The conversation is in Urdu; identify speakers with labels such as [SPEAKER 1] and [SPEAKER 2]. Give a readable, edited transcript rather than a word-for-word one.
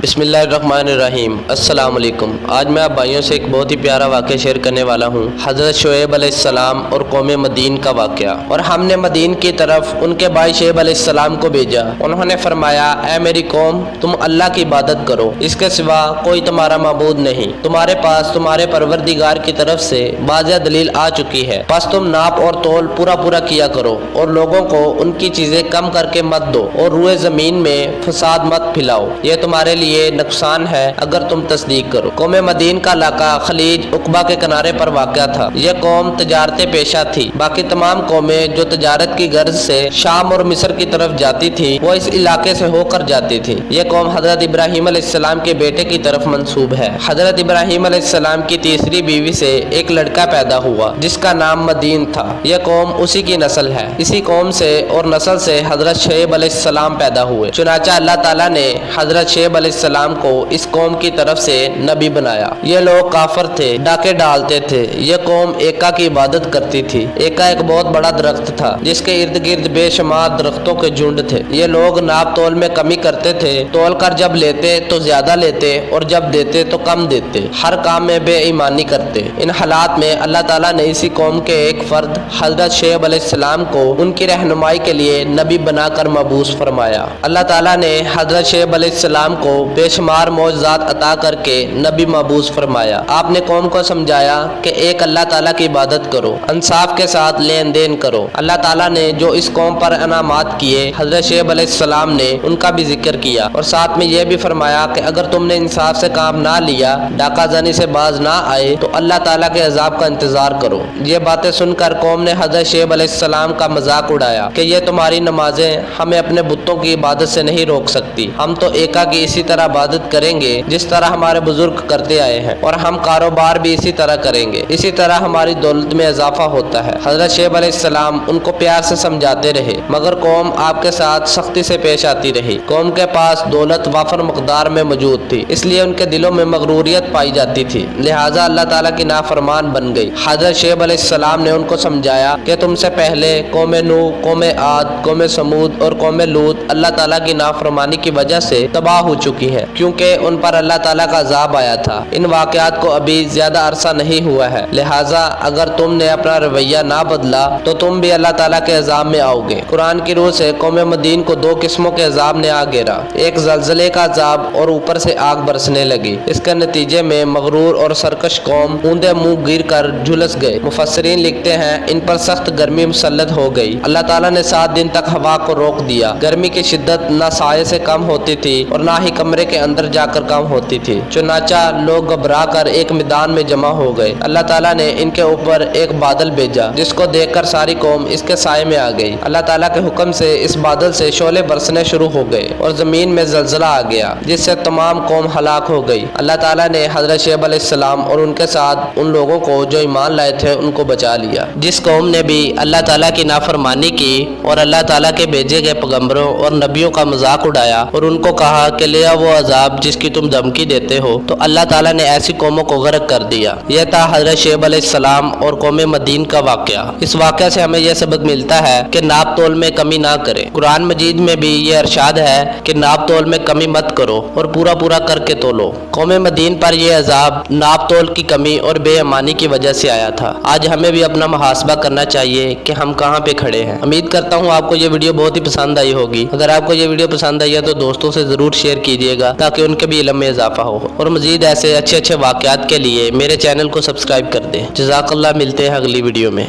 [SPEAKER 1] بسم اللہ الرحمن الرحیم۔ السلام علیکم۔ آج میں آپ بھائیوں سے ایک بہت ہی پیارا واقعہ شیئر کرنے والا ہوں، حضرت شعیب علیہ السلام اور قوم مدین کا واقعہ۔ اور ہم نے مدین کی طرف ان کے بھائی شعیب علیہ السلام کو بھیجا۔ انہوں نے فرمایا، اے میری قوم، تم اللہ کی عبادت کرو، اس کے سوا کوئی تمہارا معبود نہیں۔ تمہارے پاس تمہارے پروردگار کی طرف سے واضح دلیل آ چکی ہے، بس تم ناپ اور تول پورا کیا کرو اور لوگوں کو ان کی چیزیں کم کر کے مت دو اور روئے زمین میں فساد مت پھیلاؤ، یہ تمہارے لیے نقصان ہے اگر تم تصدیق کرو۔ قوم مدین کا علاقہ خلیج عقبہ کے کنارے پر واقع تھا۔ یہ قوم تجارت پیشہ تھی۔ باقی تمام قومیں جو تجارت کی غرض سے شام اور مصر کی طرف جاتی تھی وہ اس علاقے سے ہو کر جاتی تھی۔ یہ قوم حضرت ابراہیم علیہ السلام کے بیٹے کی طرف منسوب ہے۔ حضرت ابراہیم علیہ السلام کی تیسری بیوی سے ایک لڑکا پیدا ہوا جس کا نام مدین تھا۔ یہ قوم اسی کی نسل ہے۔ اسی قوم سے اور نسل سے حضرت شعیب علیہ السلام پیدا ہوئے۔ چنانچہ اللہ تعالیٰ نے حضرت شعیب علیہ السلام کو اس قوم کی طرف سے نبی بنایا۔ یہ لوگ کافر تھے، ڈاکے ڈالتے تھے۔ یہ قوم ایکا کی عبادت کرتی تھی۔ ایکا ایک بہت بڑا درخت تھا جس کے ارد گرد بے شمار درختوں کے جھنڈ تھے۔ یہ لوگ ناپ تول میں کمی کرتے تھے، تول کر جب لیتے تو زیادہ لیتے اور جب دیتے تو کم دیتے، ہر کام میں بے ایمانی کرتے۔ ان حالات میں اللہ تعالیٰ نے اسی قوم کے ایک فرد حضرت شعیب علیہ السلام کو ان کی رہنمائی کے لیے نبی بنا کر مبعوث فرمایا۔ اللہ تعالیٰ نے حضرت شعیب علیہ السلام کو بے شمار معجزات عطا کر کے نبی مبعوث فرمایا۔ آپ نے قوم کو سمجھایا کہ ایک اللہ تعالیٰ کی عبادت کرو، انصاف کے ساتھ لین دین کرو۔ اللہ تعالیٰ نے جو اس قوم پر انعامات کیے، حضرت شعیب علیہ السلام نے ان کا بھی ذکر کیا اور ساتھ میں یہ بھی فرمایا کہ اگر تم نے انصاف سے کام نہ لیا، ڈاکہ زنی سے باز نہ آئے تو اللہ تعالیٰ کے عذاب کا انتظار کرو۔ یہ باتیں سن کر قوم نے حضرت شعیب علیہ السلام کا مذاق اڑایا کہ یہ تمہاری نمازیں ہمیں اپنے بتوں کی عبادت سے نہیں روک سکتی۔ ہم تو ایکا کی اسی طرح عبادت کریں گے جس طرح ہمارے بزرگ کرتے آئے ہیں، اور ہم کاروبار بھی اسی طرح کریں گے، اسی طرح ہماری دولت میں اضافہ ہوتا ہے۔ حضرت شعیب علیہ السلام ان کو پیار سے سمجھاتے رہے مگر قوم آپ کے ساتھ سختی سے پیش آتی رہی۔ قوم کے پاس دولت وافر مقدار میں موجود تھی، اس لیے ان کے دلوں میں مغروریت پائی جاتی تھی، لہٰذا اللہ تعالیٰ کی نافرمان بن گئی۔ حضرت شعیب علیہ السلام نے ان کو سمجھایا کہ تم سے پہلے قوم نوح، قوم عاد، قوم سمود اور قوم لوط اللہ تعالیٰ کی نافرمانی کی وجہ سے تباہ ہو چکی ہیں، کیونکہ ان پر اللہ تعالیٰ کا عذاب آیا تھا۔ ان واقعات کو ابھی زیادہ عرصہ نہیں ہوا ہے، لہٰذا اگر تم نے اپنا رویہ نہ بدلا تو تم بھی اللہ تعالیٰ کے عذاب میں آؤ گے۔ قرآن کی روح سے قوم مدین کو دو قسموں کے عذاب نے آ گھیرا، ایک زلزلے کا عذاب اور اوپر سے آگ برسنے لگی۔ اس کے نتیجے میں مغرور اور سرکش قوم اوندے منہ گر کر جھلس گئے۔ مفسرین لکھتے ہیں ان پر سخت گرمی مسلط ہو گئی۔ اللہ تعالیٰ نے 7 دن تک ہوا کو روک دیا۔ گرمی کی شدت نہ سائے سے کم ہوتی تھی اور نہ ہی کمرے کے اندر جا کر کم ہوتی تھی، چنانچہ لوگ گھبرا کر ایک میدان میں جمع ہو گئے۔ اللہ تعالیٰ نے ان کے اوپر ایک بادل بھیجا جس کو دیکھ کر ساری قوم اس کے سائے میں آ گئی۔ اللہ تعالیٰ کے حکم سے اس بادل سے شعلے برسنے شروع ہو گئے اور زمین میں زلزلہ آ گیا جس سے تمام قوم ہلاک ہو گئی۔ اللہ تعالیٰ نے حضرت شعیب علیہ السلام اور ان کے ساتھ ان لوگوں کو جو ایمان لائے تھے ان کو بچا لیا۔ جس قوم نے بھی اللہ تعالیٰ کی نافرمانی کی اور اللہ تعالیٰ کے بھیجے گئے پیغمبروں اور نبیوں کا مذاق اڑایا اور ان کو کہا کہ لے آؤ وہ عذاب جس کی تم دھمکی دیتے ہو، تو اللہ تعالیٰ نے ایسی قوموں کو غرق کر دیا۔ یہ تھا حضرت شعیب علیہ السلام اور قوم مدین کا واقعہ۔ اس واقعہ سے ہمیں یہ سبق ملتا ہے کہ ناپ تول میں کمی نہ کرے۔ قرآن مجید میں بھی یہ ارشاد ہے کہ ناپ تول میں کمی مت کرو اور پورا کر کے تولو۔ قوم مدین پر یہ عذاب ناپ تول کی کمی اور بے ایمانی کی وجہ سے آیا تھا۔ آج ہمیں بھی اپنا محاسبہ کرنا چاہیے کہ ہم کہاں پہ کھڑے ہیں۔ امید کرتا ہوں آپ کو یہ ویڈیو بہت ہی پسند آئی ہوگی۔ اگر آپ کو یہ ویڈیو پسند آئی ہے تو دوستوں سے ضرور شیئر کیجیے گا تاکہ ان کے بھی علم میں اضافہ ہو، اور مزید ایسے اچھے واقعات کے لیے میرے چینل کو سبسکرائب کر دیں۔ جزاک اللہ، ملتے ہیں اگلی ویڈیو میں۔